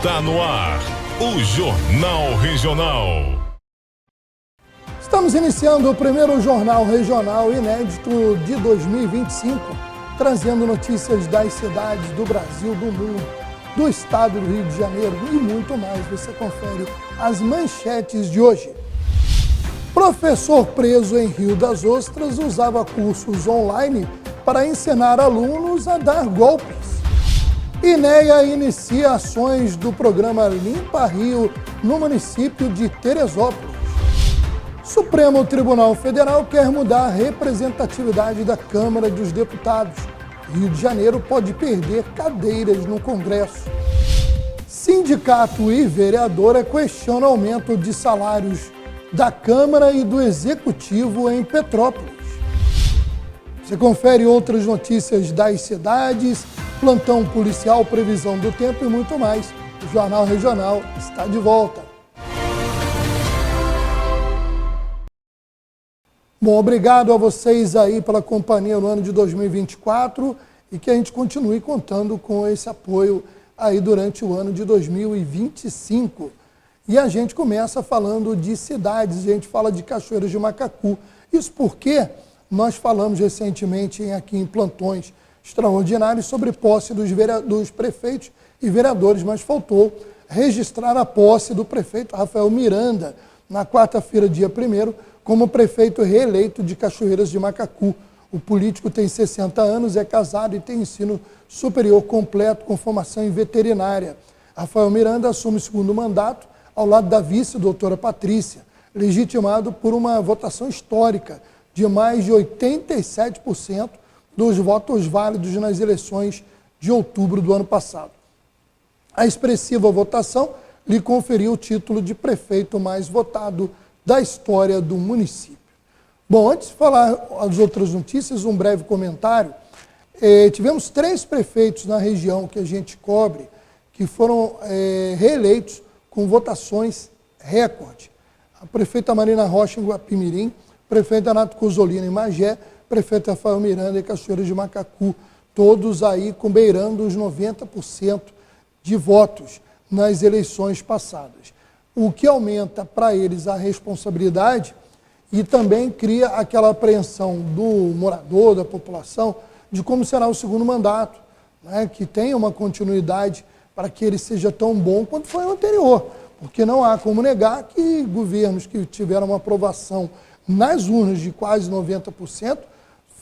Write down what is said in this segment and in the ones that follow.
Está no ar, o Jornal Regional. Estamos iniciando o primeiro Jornal Regional inédito de 2025, trazendo notícias das cidades do Brasil, do mundo, do estado do Rio de Janeiro e muito mais. Você confere as manchetes de hoje. Professor preso em Rio das Ostras usava cursos online para ensinar alunos a dar golpes. INEA inicia ações do programa Limpa Rio no município de Teresópolis. Supremo Tribunal Federal quer mudar a representatividade da Câmara dos Deputados. Rio de Janeiro pode perder cadeiras no Congresso. Sindicato e vereadora questionam aumento de salários da Câmara e do Executivo em Petrópolis. Você confere outras notícias das cidades, plantão policial, previsão do tempo e muito mais. O Jornal Regional está de volta. Bom, obrigado a vocês aí pela companhia no ano de 2024 e que a gente continue contando com esse apoio aí durante o ano de 2025. E a gente começa falando de cidades, a gente fala de Cachoeiras de Macacu. Isso porque nós falamos recentemente aqui em plantões extraordinários sobre posse dos prefeitos e vereadores, mas faltou registrar a posse do prefeito Rafael Miranda, na quarta-feira, dia 1º, como prefeito reeleito de Cachoeiras de Macacu. O político tem 60 anos, é casado e tem ensino superior completo com formação em veterinária. Rafael Miranda assume o segundo mandato ao lado da vice, doutora Patrícia, legitimado por uma votação histórica de mais de 87% dos votos válidos nas eleições de outubro do ano passado. A expressiva votação lhe conferiu o título de prefeito mais votado da história do município. Bom, antes de falar as outras notícias, um breve comentário. Tivemos 3 prefeitos na região que a gente cobre que foram reeleitos com votações recorde. A prefeita Marina Rocha em Guapimirim, prefeito Anato Cusolino em Magé, prefeito Rafael Miranda em Cachoeiras de Macacu, todos aí beirando os 90% de votos nas eleições passadas. O que aumenta para eles a responsabilidade e também cria aquela apreensão do morador, da população, de como será o segundo mandato, né, que tenha uma continuidade para que ele seja tão bom quanto foi o anterior, porque não há como negar que governos que tiveram uma aprovação nas urnas de quase 90%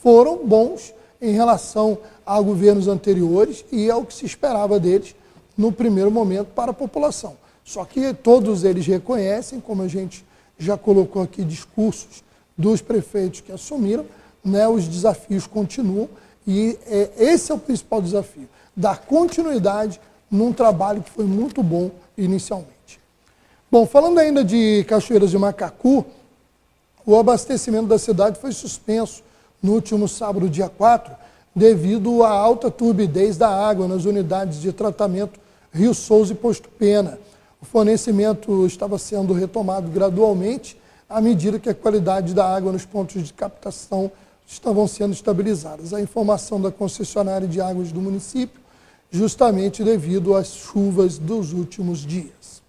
foram bons em relação a governos anteriores e ao que se esperava deles no primeiro momento para a população. Só que todos eles reconhecem, como a gente já colocou aqui discursos dos prefeitos que assumiram, né, os desafios continuam e esse é o principal desafio, dar continuidade num trabalho que foi muito bom inicialmente. Bom, falando ainda de Cachoeiras de Macacu, o abastecimento da cidade foi suspenso no último sábado, dia 4, devido à alta turbidez da água nas unidades de tratamento Rio Souza e Posto Pena. O fornecimento estava sendo retomado gradualmente à medida que a qualidade da água nos pontos de captação estavam sendo estabilizadas. A informação da concessionária de águas do município, justamente devido às chuvas dos últimos dias.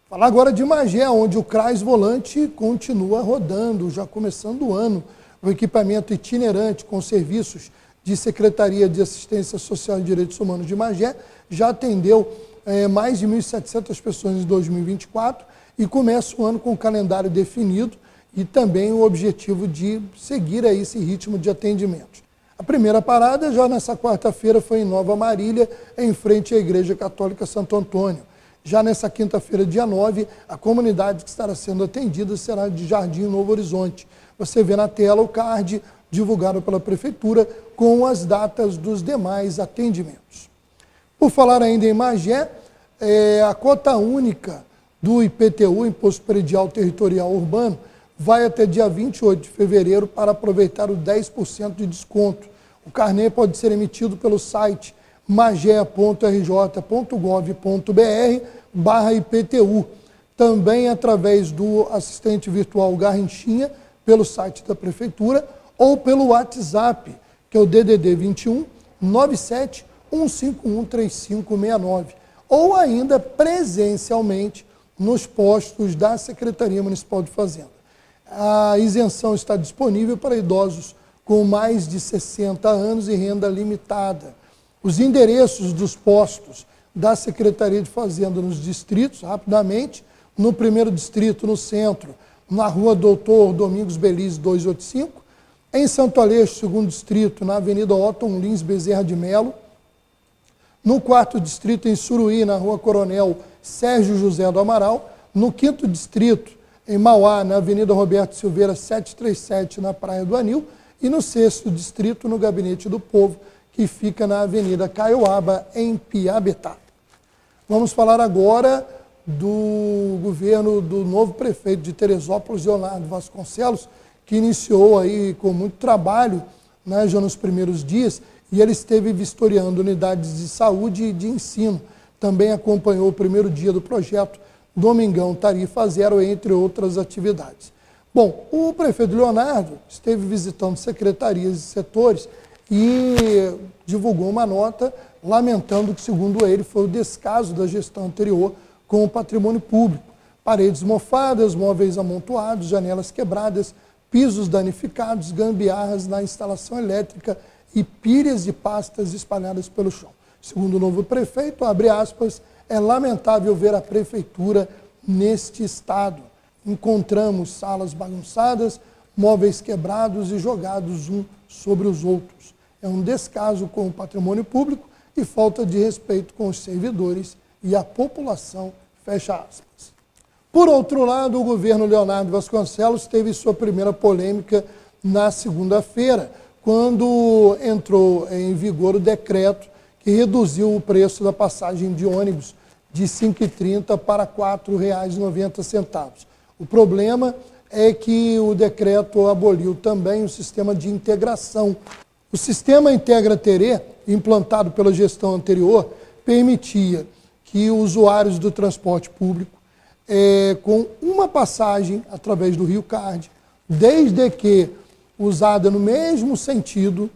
Falar agora de Magé, onde o CRAS Volante continua rodando, já começando o ano. O equipamento itinerante com serviços de Secretaria de Assistência Social e Direitos Humanos de Magé já atendeu mais de 1.700 pessoas em 2024 e começa o ano com o calendário definido e também o objetivo de seguir aí esse ritmo de atendimento. A primeira parada, já nessa quarta-feira, foi em Nova Marília, em frente à Igreja Católica Santo Antônio. Já nessa quinta-feira, dia 9, a comunidade que estará sendo atendida será de Jardim Novo Horizonte. Você vê na tela o card divulgado pela Prefeitura com as datas dos demais atendimentos. Por falar ainda em Magé, a cota única do IPTU, Imposto Predial Territorial Urbano, vai até dia 28 de fevereiro para aproveitar o 10% de desconto. O carnê pode ser emitido pelo site magea.rj.gov.br/IPTU. Também através do assistente virtual Garrinchinha, pelo site da Prefeitura, ou pelo WhatsApp, que é o DDD 21 97 151 3569. ou ainda presencialmente nos postos da Secretaria Municipal de Fazenda. A isenção está disponível para idosos com mais de 60 anos e renda limitada. Os endereços dos postos da Secretaria de Fazenda nos distritos, rapidamente, no primeiro distrito, no centro, na rua Doutor Domingos Belize 285, em Santo Aleixo, segundo distrito, na Avenida Otton Lins Bezerra de Melo, no quarto distrito, em Suruí, na rua Coronel Sérgio José do Amaral, no quinto distrito, em Mauá, na Avenida Roberto Silveira 737, na Praia do Anil, e no sexto distrito, no Gabinete do Povo, que fica na Avenida Caioaba, em Piabetá. Vamos falar agora do governo do novo prefeito de Teresópolis, Leonardo Vasconcelos, que iniciou aí com muito trabalho, né, já nos primeiros dias, e ele esteve vistoriando unidades de saúde e de ensino. Também acompanhou o primeiro dia do projeto Domingão Tarifa Zero, entre outras atividades. Bom, o prefeito Leonardo esteve visitando secretarias e setores e divulgou uma nota lamentando que, segundo ele, foi o descaso da gestão anterior com o patrimônio público. Paredes mofadas, móveis amontoados, janelas quebradas, pisos danificados, gambiarras na instalação elétrica e pilhas de pastas espalhadas pelo chão. Segundo o novo prefeito, abre aspas, é lamentável ver a prefeitura neste estado. Encontramos salas bagunçadas, móveis quebrados e jogados uns sobre os outros. É um descaso com o patrimônio público e falta de respeito com os servidores e a população, fecha aspas. Por outro lado, o governo Leonardo Vasconcelos teve sua primeira polêmica na segunda-feira, quando entrou em vigor o decreto que reduziu o preço da passagem de ônibus de R$ 5,30 para R$ 4,90. O problema é que o decreto aboliu também o sistema de integração. O sistema Integra Terê, implantado pela gestão anterior, permitia que usuários do transporte público, com uma passagem através do Rio Card, desde que usada no mesmo sentido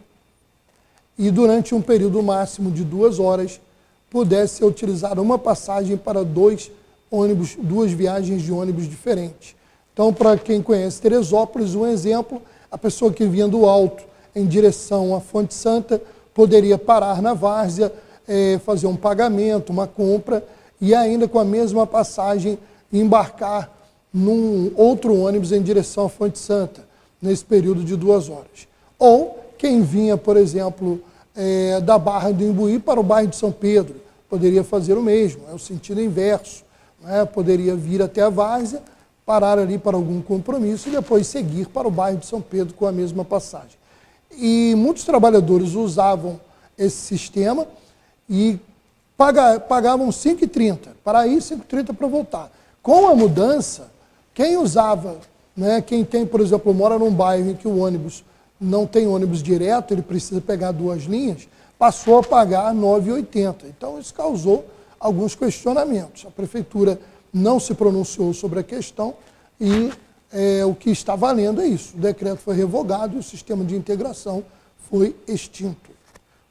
e durante um período máximo de 2 horas, pudesse ser utilizada uma passagem para duas viagens de ônibus diferentes. Então, para quem conhece Teresópolis, um exemplo, a pessoa que vinha do Alto em direção à Fonte Santa poderia parar na várzea, fazer um pagamento, uma compra e ainda com a mesma passagem embarcar num outro ônibus em direção à Fonte Santa, nesse período de 2 horas. Ou quem vinha, por exemplo, da Barra do Imbuí para o bairro de São Pedro, poderia fazer o mesmo, é o sentido inverso. Né? Poderia vir até a várzea, parar ali para algum compromisso e depois seguir para o bairro de São Pedro com a mesma passagem. E muitos trabalhadores usavam esse sistema e pagavam R$ 5,30 para ir, R$ 5,30 para voltar. Com a mudança, quem usava, né, quem tem, por exemplo, mora num bairro em que o ônibus não tem ônibus direto, ele precisa pegar 2 linhas, passou a pagar R$ 9,80. Então, isso causou alguns questionamentos. A prefeitura não se pronunciou sobre a questão e o que está valendo é isso. O decreto foi revogado e o sistema de integração foi extinto.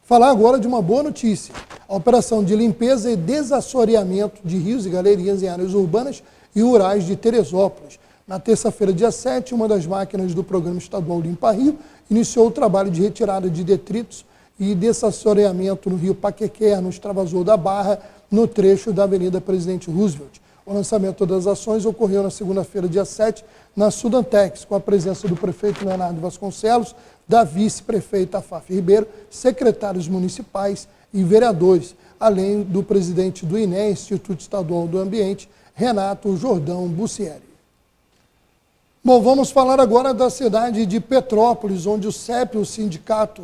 Falar agora de uma boa notícia. A operação de limpeza e desassoreamento de rios e galerias em áreas urbanas e rurais de Teresópolis. Na terça-feira, dia 7, uma das máquinas do Programa Estadual Limpa Rio iniciou o trabalho de retirada de detritos e desassoreamento no rio Paquequer, no extravasor da Barra, no trecho da Avenida Presidente Roosevelt. O lançamento das ações ocorreu na segunda-feira, dia 7, na Sudantex, com a presença do prefeito Leonardo Vasconcelos, da vice-prefeita Fáfia Ribeiro, secretários municipais e vereadores, além do presidente do INE, Instituto Estadual do Ambiente, Renato Jordão Bussieri. Bom, vamos falar agora da cidade de Petrópolis, onde o CEP, o Sindicato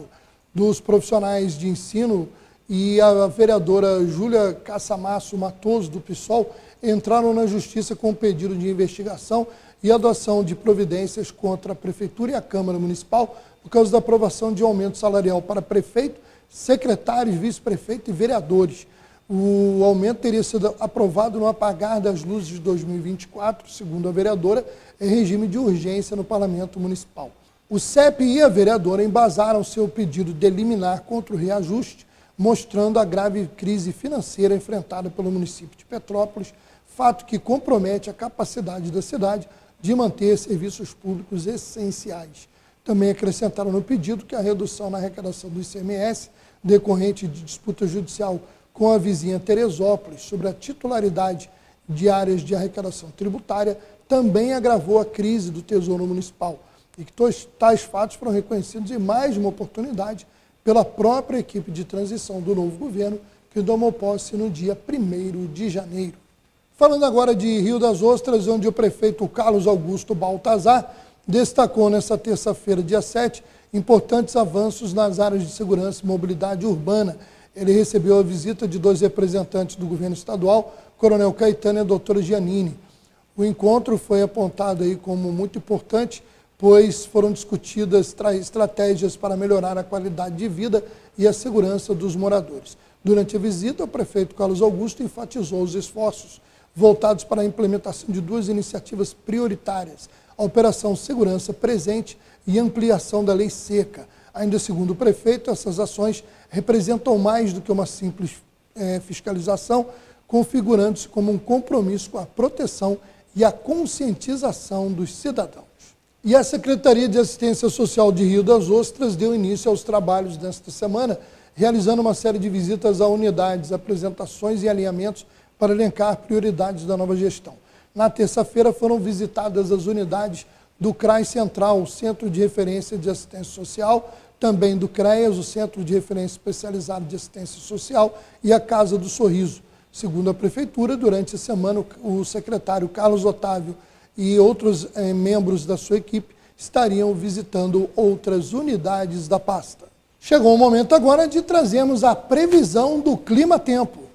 dos Profissionais de Ensino, e a vereadora Júlia Caçamasso Matoso, do PSOL, entraram na Justiça com um pedido de investigação e adoção de providências contra a Prefeitura e a Câmara Municipal por causa da aprovação de aumento salarial para prefeito, secretários, vice-prefeito e vereadores. O aumento teria sido aprovado no apagar das luzes de 2024, segundo a vereadora, em regime de urgência no Parlamento Municipal. O CEP e a vereadora embasaram seu pedido de liminar contra o reajuste mostrando a grave crise financeira enfrentada pelo município de Petrópolis, fato que compromete a capacidade da cidade de manter serviços públicos essenciais. Também acrescentaram no pedido que a redução na arrecadação do ICMS, decorrente de disputa judicial com a vizinha Teresópolis sobre a titularidade de áreas de arrecadação tributária, também agravou a crise do Tesouro Municipal e que tais fatos foram reconhecidos em mais uma oportunidade pela própria equipe de transição do novo governo, que tomou posse no dia 1º de janeiro. Falando agora de Rio das Ostras, onde o prefeito Carlos Augusto Baltazar destacou nesta terça-feira, dia 7, importantes avanços nas áreas de segurança e mobilidade urbana. Ele recebeu a visita de 2 representantes do governo estadual, Coronel Caetano e a doutora Giannini. O encontro foi apontado aí como muito importante, pois foram discutidas estratégias para melhorar a qualidade de vida e a segurança dos moradores. Durante a visita, o prefeito Carlos Augusto enfatizou os esforços voltados para a implementação de 2 iniciativas prioritárias, a Operação Segurança Presente e a ampliação da Lei Seca. Ainda segundo o prefeito, essas ações representam mais do que uma simples fiscalização, configurando-se como um compromisso com a proteção e a conscientização dos cidadãos. E a Secretaria de Assistência Social de Rio das Ostras deu início aos trabalhos desta semana, realizando uma série de visitas a unidades, apresentações e alinhamentos para elencar prioridades da nova gestão. Na terça-feira foram visitadas as unidades do CRAS Central, o Centro de Referência de Assistência Social, também do CREAS, o Centro de Referência Especializado de Assistência Social, e a Casa do Sorriso. Segundo a Prefeitura, durante a semana, o secretário Carlos Otávio e outros membros da sua equipe estariam visitando outras unidades da pasta. Chegou o momento agora de trazermos a previsão do clima-tempo.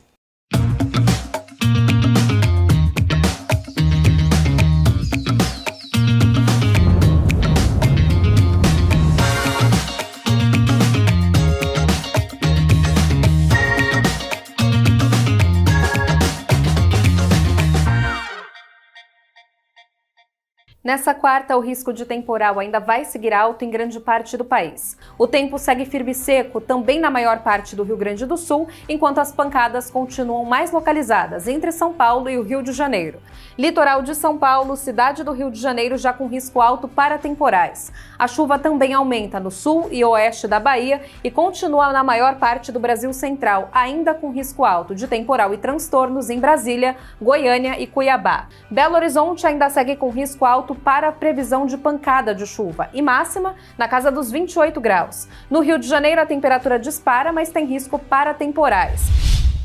Nessa quarta, o risco de temporal ainda vai seguir alto em grande parte do país. O tempo segue firme e seco também na maior parte do Rio Grande do Sul, enquanto as pancadas continuam mais localizadas entre São Paulo e o Rio de Janeiro. Litoral de São Paulo, cidade do Rio de Janeiro já com risco alto para temporais. A chuva também aumenta no sul e oeste da Bahia e continua na maior parte do Brasil Central, ainda com risco alto de temporal e transtornos em Brasília, Goiânia e Cuiabá. Belo Horizonte ainda segue com risco alto para a previsão de pancada de chuva e máxima na casa dos 28 graus. No Rio de Janeiro, a temperatura dispara, mas tem risco para temporais.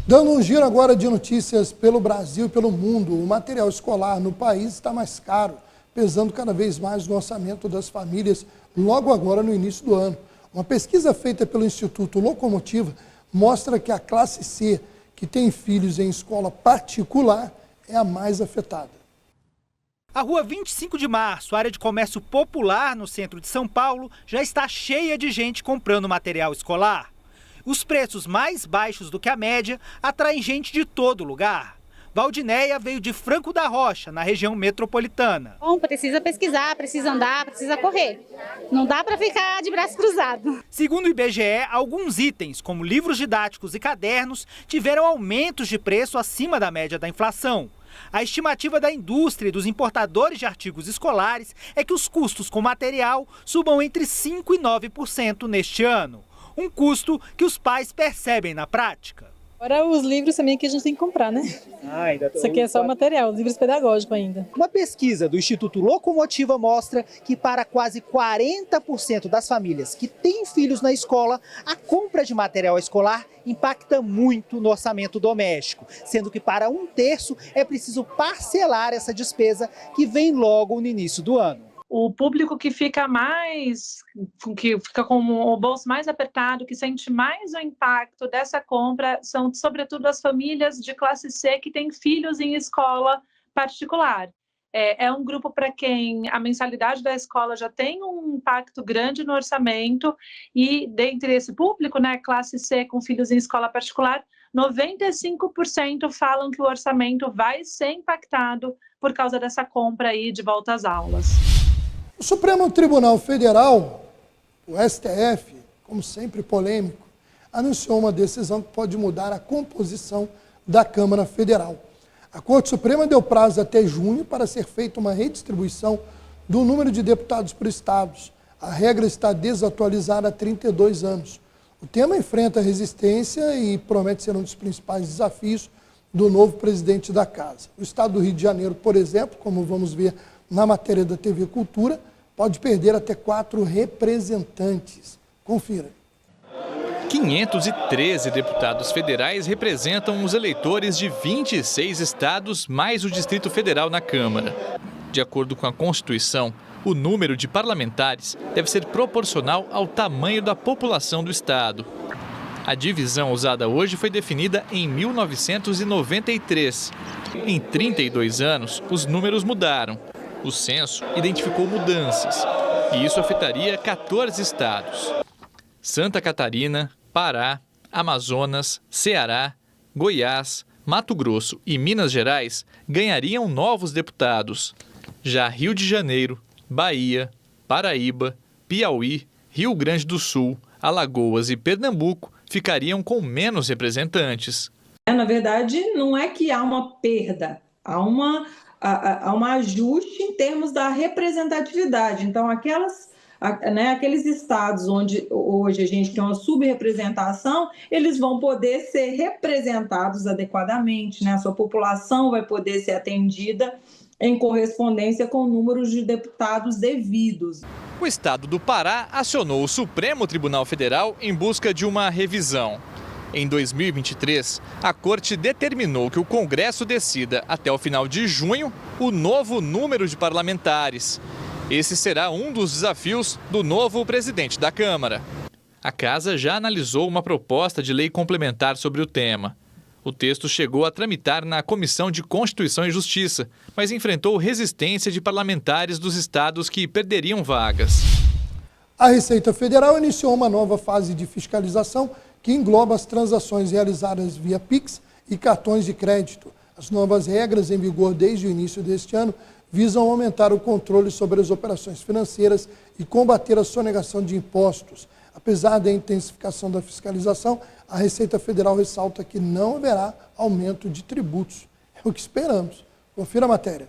Dando um giro agora de notícias pelo Brasil e pelo mundo, o material escolar no país está mais caro, pesando cada vez mais no orçamento das famílias logo agora no início do ano. Uma pesquisa feita pelo Instituto Locomotiva mostra que a classe C, que tem filhos em escola particular, é a mais afetada. A rua 25 de Março, área de comércio popular no centro de São Paulo, já está cheia de gente comprando material escolar. Os preços mais baixos do que a média atraem gente de todo lugar. Valdineia veio de Franco da Rocha, na região metropolitana. Bom, precisa pesquisar, precisa andar, precisa correr. Não dá para ficar de braço cruzado. Segundo o IBGE, alguns itens, como livros didáticos e cadernos, tiveram aumentos de preço acima da média da inflação. A estimativa da indústria e dos importadores de artigos escolares é que os custos com material subam entre 5% e 9% neste ano. Um custo que os pais percebem na prática. Agora os livros também que a gente tem que comprar, né? Isso aqui é só material, livros pedagógicos ainda. Uma pesquisa do Instituto Locomotiva mostra que para quase 40% das famílias que têm filhos na escola, a compra de material escolar impacta muito no orçamento doméstico, sendo que para 1/3 é preciso parcelar essa despesa que vem logo no início do ano. O público que fica com o bolso mais apertado, que sente mais o impacto dessa compra, são sobretudo as famílias de classe C que têm filhos em escola particular. É um grupo para quem a mensalidade da escola já tem um impacto grande no orçamento e dentre esse público, né, classe C com filhos em escola particular, 95% falam que o orçamento vai ser impactado por causa dessa compra aí de volta às aulas. O Supremo Tribunal Federal, o STF, como sempre polêmico, anunciou uma decisão que pode mudar a composição da Câmara Federal. A Corte Suprema deu prazo até junho para ser feita uma redistribuição do número de deputados por estados. A regra está desatualizada há 32 anos. O tema enfrenta resistência e promete ser um dos principais desafios do novo presidente da Casa. O estado do Rio de Janeiro, por exemplo, como vamos ver na matéria da TV Cultura, pode perder até 4 representantes. Confira. 513 deputados federais representam os eleitores de 26 estados, mais o Distrito Federal na Câmara. De acordo com a Constituição, o número de parlamentares deve ser proporcional ao tamanho da população do estado. A divisão usada hoje foi definida em 1993. Em 32 anos, os números mudaram. O censo identificou mudanças, e isso afetaria 14 estados: Santa Catarina, Pará, Amazonas, Ceará, Goiás, Mato Grosso e Minas Gerais ganhariam novos deputados. Já Rio de Janeiro, Bahia, Paraíba, Piauí, Rio Grande do Sul, Alagoas e Pernambuco ficariam com menos representantes. Na verdade, não é que há uma perda, há um ajuste em termos da representatividade. Então, aqueles estados onde hoje a gente tem uma subrepresentação, eles vão poder ser representados adequadamente, né? A sua população vai poder ser atendida em correspondência com números de deputados devidos. O estado do Pará acionou o Supremo Tribunal Federal em busca de uma revisão. Em 2023, a Corte determinou que o Congresso decida, até o final de junho, o novo número de parlamentares. Esse será um dos desafios do novo presidente da Câmara. A Casa já analisou uma proposta de lei complementar sobre o tema. O texto chegou a tramitar na Comissão de Constituição e Justiça, mas enfrentou resistência de parlamentares dos estados que perderiam vagas. A Receita Federal iniciou uma nova fase de fiscalização que engloba as transações realizadas via Pix e cartões de crédito. As novas regras, em vigor desde o início deste ano, visam aumentar o controle sobre as operações financeiras e combater a sonegação de impostos. Apesar da intensificação da fiscalização, a Receita Federal ressalta que não haverá aumento de tributos. É o que esperamos. Confira a matéria.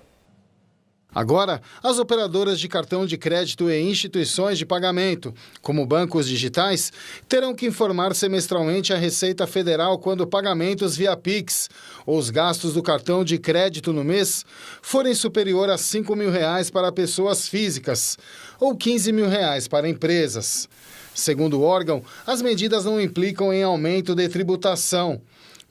Agora, as operadoras de cartão de crédito e instituições de pagamento, como bancos digitais, terão que informar semestralmente à Receita Federal quando pagamentos via Pix ou os gastos do cartão de crédito no mês forem superior a R$ 5.000 para pessoas físicas ou R$ 15.000 para empresas. Segundo o órgão, as medidas não implicam em aumento de tributação.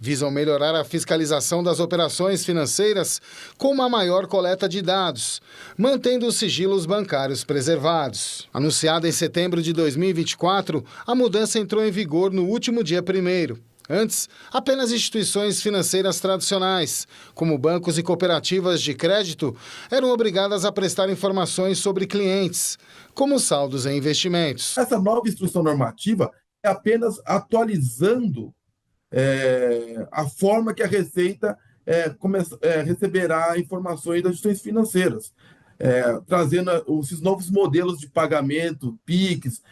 Visam melhorar a fiscalização das operações financeiras com uma maior coleta de dados, mantendo os sigilos bancários preservados. Anunciada em setembro de 2024, a mudança entrou em vigor no último dia 1º. Antes, apenas instituições financeiras tradicionais, como bancos e cooperativas de crédito, eram obrigadas a prestar informações sobre clientes, como saldos em investimentos. Essa nova instrução normativa é apenas atualizando a forma que a Receita receberá informações das instituições financeiras, trazendo esses novos modelos de pagamento, PIX,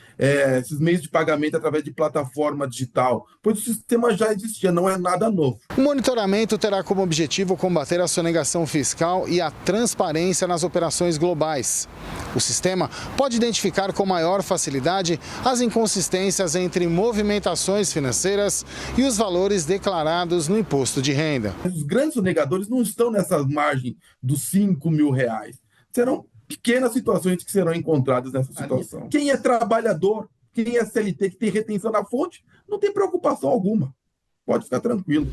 esses meios de pagamento através de plataforma digital, pois o sistema já existia, não é nada novo. O monitoramento terá como objetivo combater a sonegação fiscal e a transparência nas operações globais. O sistema pode identificar com maior facilidade as inconsistências entre movimentações financeiras e os valores declarados no imposto de renda. Os grandes sonegadores não estão nessa margem dos R$ 5.000. Serão pequenas situações que serão encontradas nessa situação. Quem é trabalhador, quem é CLT, que tem retenção na fonte, não tem preocupação alguma. Pode ficar tranquilo.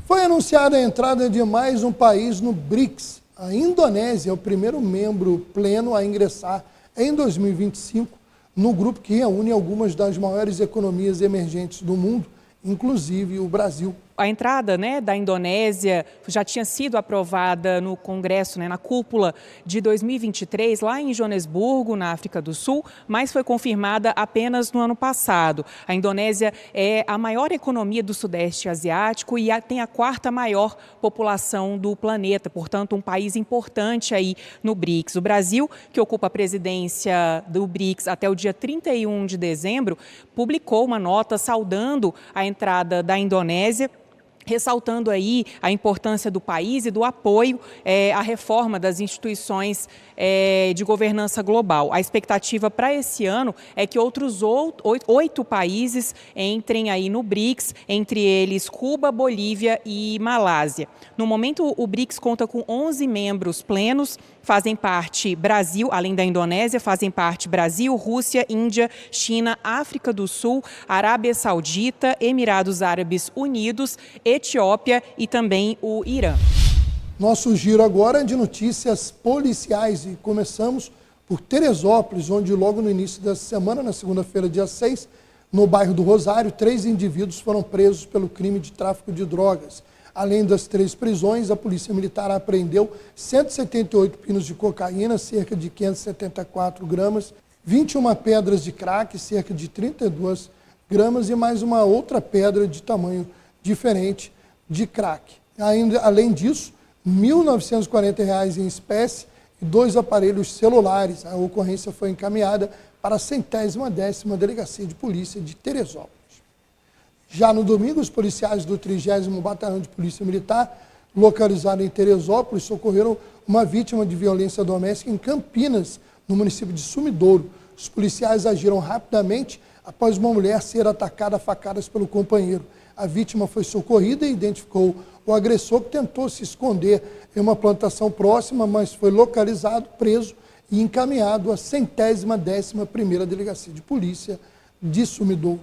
Foi anunciada a entrada de mais um país no BRICS. A Indonésia é o primeiro membro pleno a ingressar em 2025 no grupo que reúne algumas das maiores economias emergentes do mundo, inclusive o Brasil. A entrada, da Indonésia já tinha sido aprovada no Congresso, na cúpula de 2023, lá em Joanesburgo, na África do Sul, mas foi confirmada apenas no ano passado. A Indonésia é a maior economia do Sudeste Asiático e tem a quarta maior população do planeta, portanto, um país importante aí no BRICS. O Brasil, que ocupa a presidência do BRICS até o dia 31 de dezembro, publicou uma nota saudando a entrada da Indonésia, ressaltando aí a importância do país e do apoio à reforma das instituições de governança global. A expectativa para esse ano é que outros 8 países entrem aí no BRICS, entre eles Cuba, Bolívia e Malásia. No momento, o BRICS conta com 11 membros plenos, fazem parte Brasil, além da Indonésia, fazem parte Brasil, Rússia, Índia, China, África do Sul, Arábia Saudita, Emirados Árabes Unidos, Etiópia e também o Irã. Nosso giro agora é de notícias policiais e começamos por Teresópolis, onde logo no início da semana, na segunda-feira, dia 6, no bairro do Rosário, 3 indivíduos foram presos pelo crime de tráfico de drogas. Além das 3 prisões, a Polícia Militar apreendeu 178 pinos de cocaína, cerca de 574 gramas, 21 pedras de crack, cerca de 32 gramas e mais uma outra pedra de tamanho diferente de crack. Além disso, R$ 1.940 em espécie e 2 aparelhos celulares. A ocorrência foi encaminhada para a 110ª Delegacia de Polícia de Teresópolis. Já no domingo, os policiais do 30º Batalhão de Polícia Militar, localizado em Teresópolis, socorreram uma vítima de violência doméstica em Campinas, no município de Sumidouro. Os policiais agiram rapidamente após uma mulher ser atacada a facadas pelo companheiro. A vítima foi socorrida e identificou o agressor, que tentou se esconder em uma plantação próxima, mas foi localizado, preso e encaminhado à 111ª Delegacia de Polícia de Sumidouro.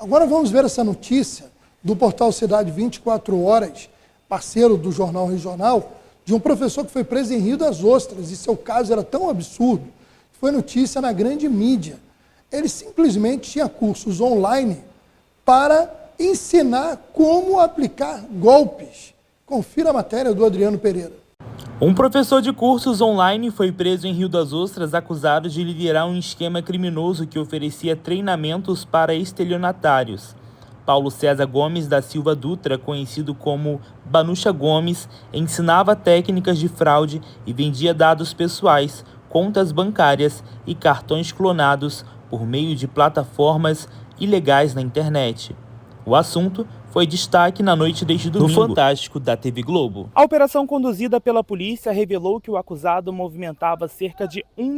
Agora vamos ver essa notícia do portal Cidade 24 Horas, parceiro do Jornal Regional, de um professor que foi preso em Rio das Ostras, e seu caso era tão absurdo, que foi notícia na grande mídia. Ele simplesmente tinha cursos online para ensinar como aplicar golpes. Confira a matéria do Adriano Pereira. Um professor de cursos online foi preso em Rio das Ostras acusado de liderar um esquema criminoso que oferecia treinamentos para estelionatários. Paulo César Gomes da Silva Dutra, conhecido como Banucha Gomes, ensinava técnicas de fraude e vendia dados pessoais, contas bancárias e cartões clonados por meio de plataformas ilegais na internet. O assunto foi destaque na noite deste domingo, no Fantástico da TV Globo. A operação conduzida pela polícia revelou que o acusado movimentava cerca de R$ 1,5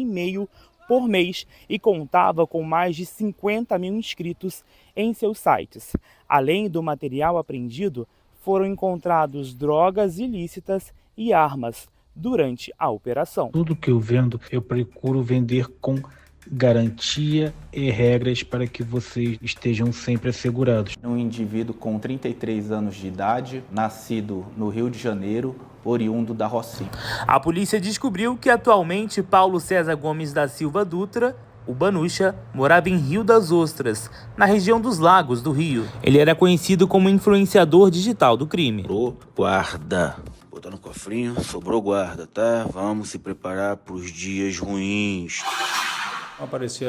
milhão por mês e contava com mais de 50 mil inscritos em seus sites. Além do material apreendido, foram encontrados drogas ilícitas e armas durante a operação. Tudo que eu vendo, eu procuro vender com garantia e regras para que vocês estejam sempre assegurados. Um indivíduo com 33 anos de idade, nascido no Rio de Janeiro, oriundo da Rocinha. A polícia descobriu que atualmente Paulo César Gomes da Silva Dutra, o Banucha, morava em Rio das Ostras, na região dos Lagos do Rio. Ele era conhecido como influenciador digital do crime. Guarda. Botar no cofrinho, sobrou guarda, tá? Vamos se preparar para os dias ruins. Aparecia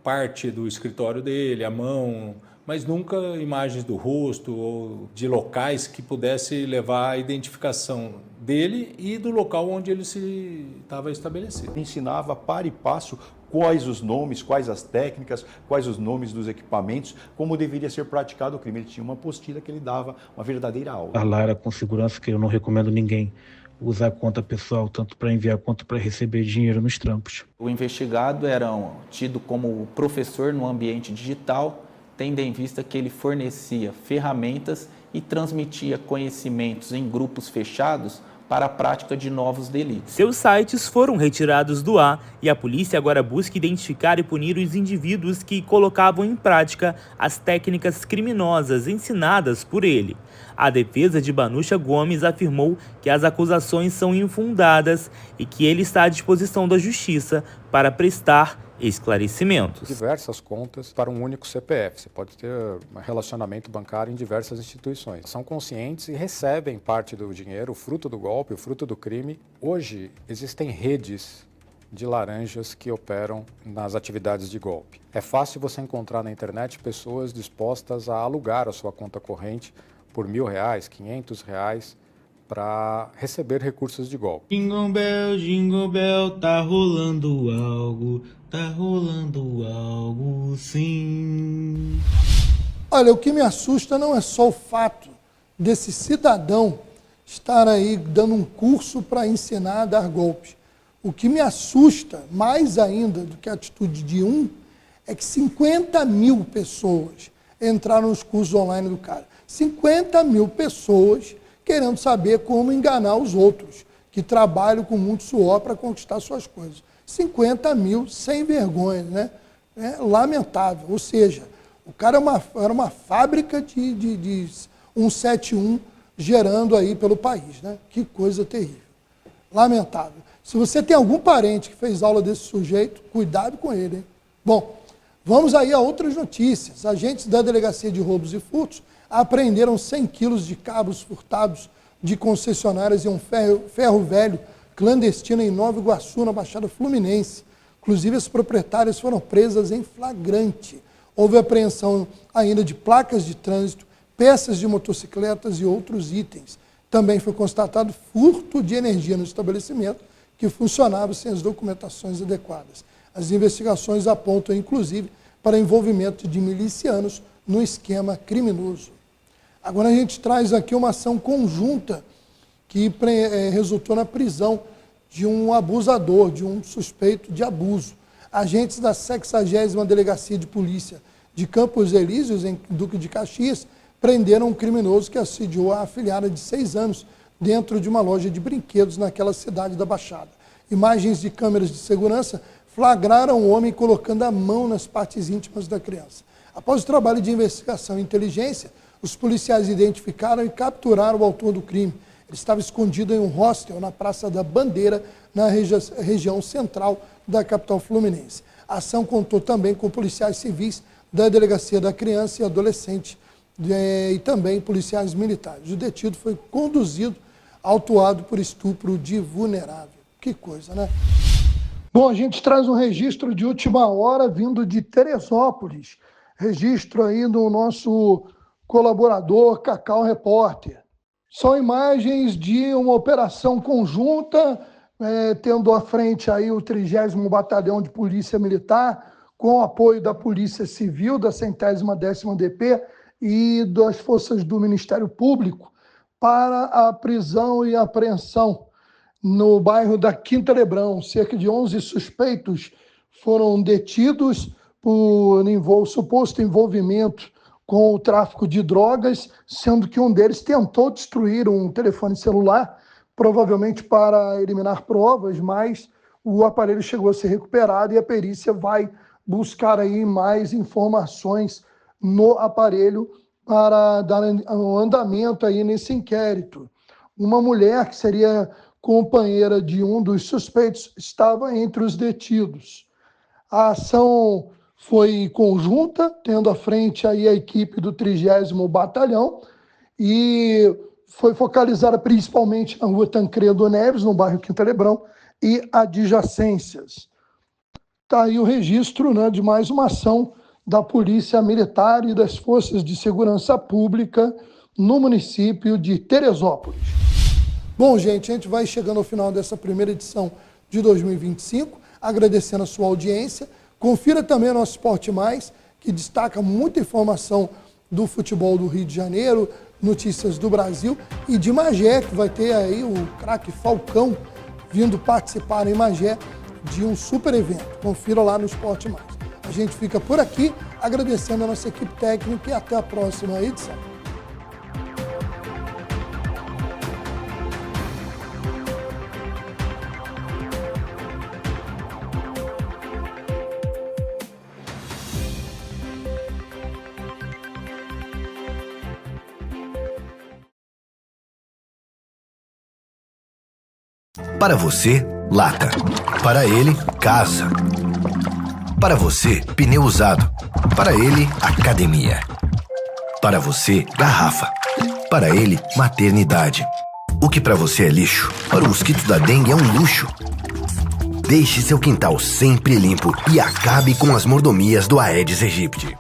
parte do escritório dele, a mão, mas nunca imagens do rosto ou de locais que pudesse levar à identificação dele e do local onde ele se estava estabelecido. Ensinava para e passo quais os nomes, quais as técnicas, quais os nomes dos equipamentos, como deveria ser praticado o crime. Ele tinha uma apostila que ele dava uma verdadeira aula. A Lara, com segurança, que eu não recomendo ninguém usar conta pessoal, tanto para enviar quanto para receber dinheiro nos trampos. O investigado era tido como professor no ambiente digital, tendo em vista que ele fornecia ferramentas e transmitia conhecimentos em grupos fechados para a prática de novos delitos. Seus sites foram retirados do ar e a polícia agora busca identificar e punir os indivíduos que colocavam em prática as técnicas criminosas ensinadas por ele. A defesa de Banucha Gomes afirmou que as acusações são infundadas e que ele está à disposição da justiça para prestar esclarecimentos. Diversas contas para um único CPF. Você pode ter um relacionamento bancário em diversas instituições. São conscientes e recebem parte do dinheiro, o fruto do golpe, o fruto do crime. Hoje existem redes de laranjas que operam nas atividades de golpe. É fácil você encontrar na internet pessoas dispostas a alugar a sua conta corrente por R$1.000, R$500 para receber recursos de golpe. Jingle bell, tá rolando algo sim. Olha, o que me assusta não é só o fato desse cidadão estar aí dando um curso para ensinar a dar golpes. O que me assusta mais ainda do que a atitude de um é que 50 mil pessoas entraram nos cursos online do cara. 50 mil pessoas querendo saber como enganar os outros, que trabalham com muito suor para conquistar suas coisas. 50 mil sem vergonha, né? É lamentável. Ou seja, o cara era uma fábrica de 171 gerando aí pelo país, né? Que coisa terrível. Lamentável. Se você tem algum parente que fez aula desse sujeito, cuidado com ele, hein? Bom, vamos aí a outras notícias. Agentes da Delegacia de Roubos e Furtos apreenderam 100 quilos de cabos furtados de concessionárias em um ferro velho clandestino em Nova Iguaçu, na Baixada Fluminense. Inclusive, as proprietárias foram presas em flagrante. Houve apreensão ainda de placas de trânsito, peças de motocicletas e outros itens. Também foi constatado furto de energia no estabelecimento, que funcionava sem as documentações adequadas. As investigações apontam, inclusive, para envolvimento de milicianos no esquema criminoso. Agora a gente traz aqui uma ação conjunta que resultou na prisão de um abusador, de um suspeito de abuso. Agentes da 60ª Delegacia de Polícia de Campos Elíseos, em Duque de Caxias, prenderam um criminoso que assediou a afilhada de 6 anos dentro de uma loja de brinquedos naquela cidade da Baixada. Imagens de câmeras de segurança flagraram o homem colocando a mão nas partes íntimas da criança. Após o trabalho de investigação e inteligência, os policiais identificaram e capturaram o autor do crime. Ele estava escondido em um hostel na Praça da Bandeira, na região central da capital fluminense. A ação contou também com policiais civis da Delegacia da Criança e Adolescente e também policiais militares. O detido foi conduzido autuado por estupro de vulnerável. Que coisa, né? Bom, a gente traz um registro de última hora vindo de Teresópolis. Registro aí do nosso colaborador Cacau Repórter. São imagens de uma operação conjunta, tendo à frente aí o 30º Batalhão de Polícia Militar, com o apoio da Polícia Civil, da 110ª DP e das forças do Ministério Público, para a prisão e apreensão no bairro da Quinta Lebrão. Cerca de 11 suspeitos foram detidos por suposto envolvimento com o tráfico de drogas, sendo que um deles tentou destruir um telefone celular, provavelmente para eliminar provas, mas o aparelho chegou a ser recuperado e a perícia vai buscar aí mais informações no aparelho para dar um andamento aí nesse inquérito. Uma mulher que seria companheira de um dos suspeitos estava entre os detidos. A ação foi conjunta, tendo à frente aí a equipe do 30º Batalhão e foi focalizada principalmente na rua Tancredo Neves, no bairro Quinta Lebrão, e adjacências. Está aí o registro, né, de mais uma ação da Polícia Militar e das Forças de Segurança Pública no município de Teresópolis. Bom, gente, a gente vai chegando ao final dessa primeira edição de 2025, agradecendo a sua audiência. Confira também o nosso Esporte Mais, que destaca muita informação do futebol do Rio de Janeiro, notícias do Brasil e de Magé, que vai ter aí o craque Falcão vindo participar em Magé de um super evento. Confira lá no Esporte Mais. A gente fica por aqui, agradecendo a nossa equipe técnica e até a próxima edição. Para você, lata. Para ele, casa. Para você, pneu usado. Para ele, academia. Para você, garrafa. Para ele, maternidade. O que para você é lixo, para o mosquito da dengue é um luxo. Deixe seu quintal sempre limpo e acabe com as mordomias do Aedes aegypti.